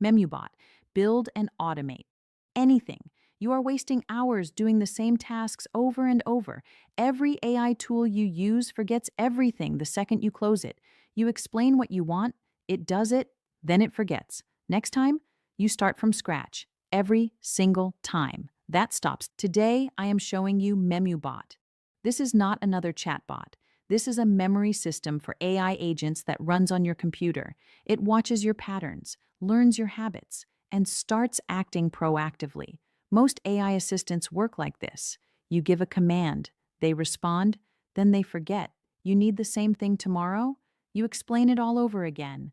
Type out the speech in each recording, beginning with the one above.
Memubot, build and automate. Anything. You are wasting hours doing the same tasks over and over. Every AI tool you use forgets everything the second you close it. You explain what you want, it does it, then it forgets. Next time, you start from scratch. Every single time. That stops. Today, I am showing you Memubot. This is not another chatbot. This is a memory system for AI agents that runs on your computer. It watches your patterns, learns your habits, and starts acting proactively. Most AI assistants work like this. You give a command, they respond, then they forget. You need the same thing tomorrow? You explain it all over again.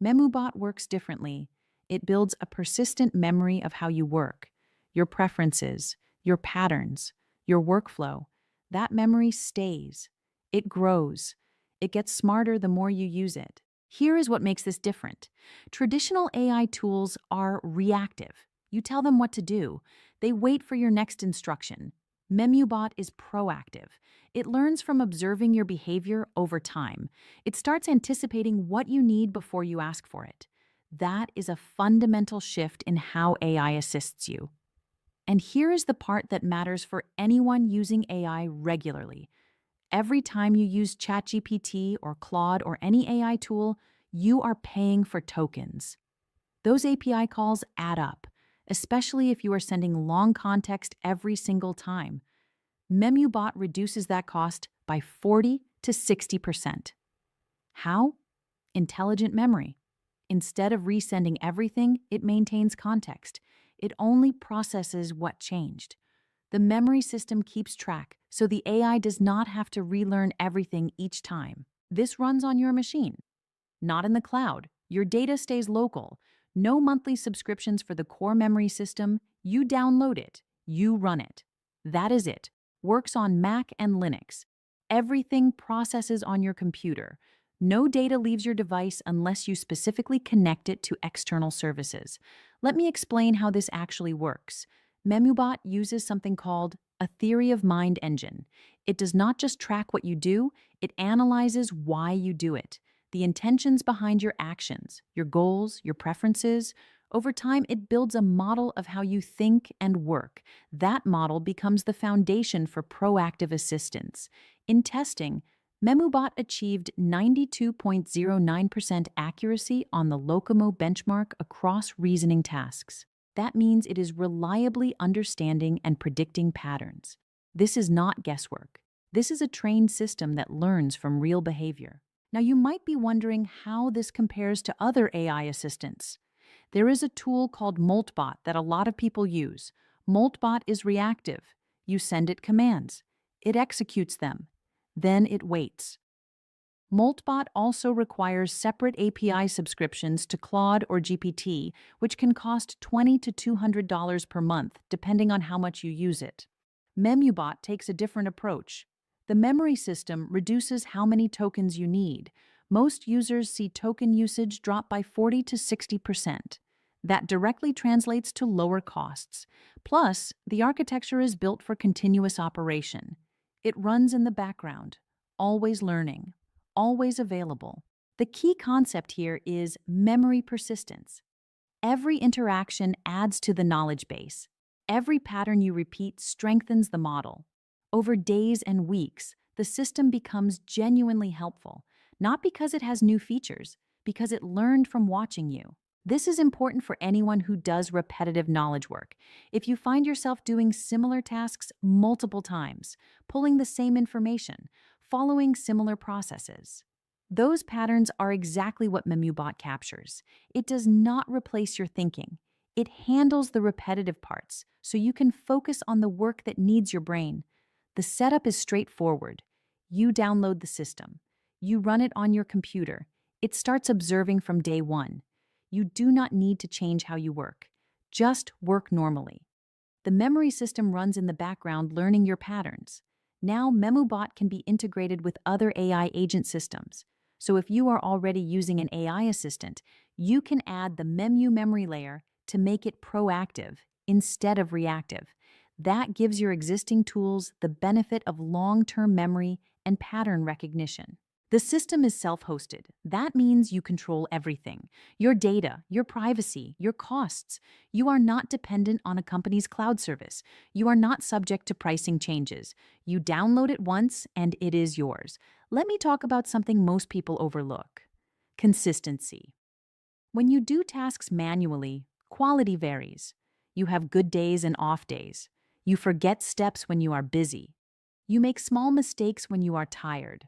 Memubot works differently. It builds a persistent memory of how you work, your preferences, your patterns, your workflow. That memory stays. It grows. It gets smarter the more you use it. Here is what makes this different. Traditional AI tools are reactive. You tell them what to do. They wait for your next instruction. Memubot is proactive. It learns from observing your behavior over time. It starts anticipating what you need before you ask for it. That is a fundamental shift in how AI assists you. And here is the part that matters for anyone using AI regularly. Every time you use ChatGPT or Claude or any AI tool, you are paying for tokens. Those API calls add up, especially if you are sending long context every single time. Memubot reduces that cost by 40 to 60%. How? Intelligent memory. Instead of resending everything, it maintains context. It only processes what changed. The memory system keeps track, so the AI does not have to relearn everything each time. This runs on your machine, not in the cloud. Your data stays local. No monthly subscriptions for the core memory system. You download it. You run it. That is it. Works on Mac and Linux. Everything processes on your computer. No data leaves your device unless you specifically connect it to external services. Let me explain how this actually works. Memubot uses something called a theory of mind engine. It does not just track what you do, it analyzes why you do it, the intentions behind your actions, your goals, your preferences. Over time, it builds a model of how you think and work. That model becomes the foundation for proactive assistance. In testing, Memubot achieved 92.09% accuracy on the Locomo benchmark across reasoning tasks. That means it is reliably understanding and predicting patterns. This is not guesswork. This is a trained system that learns from real behavior. Now, you might be wondering how this compares to other AI assistants. There is a tool called Moltbot that a lot of people use. Moltbot is reactive. You send it commands. It executes them. Then it waits. Moltbot also requires separate API subscriptions to Claude or GPT, which can cost $20 to $200 per month, depending on how much you use it. Memubot takes a different approach. The memory system reduces how many tokens you need. Most users see token usage drop by 40 to 60%. That directly translates to lower costs. Plus, the architecture is built for continuous operation. It runs in the background, always learning, always available. The key concept here is memory persistence. Every interaction adds to the knowledge base. Every pattern you repeat strengthens the model. Over days and weeks, the system becomes genuinely helpful, not because it has new features, because it learned from watching you. This is important for anyone who does repetitive knowledge work. If you find yourself doing similar tasks multiple times, pulling the same information, following similar processes, those patterns are exactly what Memubot captures. It does not replace your thinking. It handles the repetitive parts so you can focus on the work that needs your brain. The setup is straightforward. You download the system. You run it on your computer. It starts observing from day one. You do not need to change how you work. Just work normally. The memory system runs in the background learning your patterns. Now, Memubot can be integrated with other AI agent systems. So if you are already using an AI assistant, you can add the Memu memory layer to make it proactive instead of reactive. That gives your existing tools the benefit of long-term memory and pattern recognition. The system is self-hosted. That means you control everything: your data, your privacy, your costs. You are not dependent on a company's cloud service. You are not subject to pricing changes. You download it once and it is yours. Let me talk about something most people overlook: consistency. When you do tasks manually, quality varies. You have good days and off days. You forget steps when you are busy. You make small mistakes when you are tired.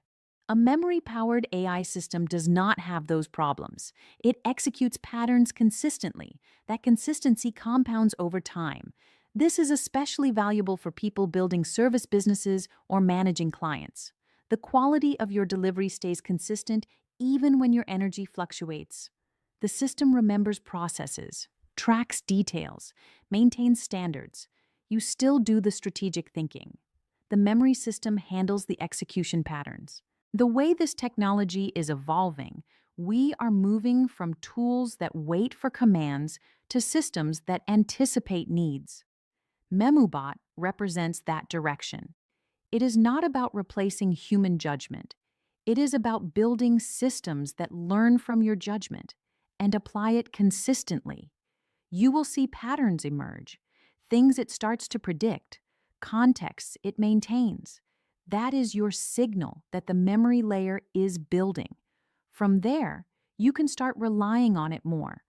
A memory-powered AI system does not have those problems. It executes patterns consistently. That consistency compounds over time. This is especially valuable for people building service businesses or managing clients. The quality of your delivery stays consistent even when your energy fluctuates. The system remembers processes, tracks details, maintains standards. You still do the strategic thinking. The memory system handles the execution patterns. The way this technology is evolving, we are moving from tools that wait for commands to systems that anticipate needs. Memo Bot represents that direction. It is not about replacing human judgment. It is about building systems that learn from your judgment and apply it consistently. You will see patterns emerge, things it starts to predict, contexts it maintains. That is your signal that the memory layer is building. From there, you can start relying on it more,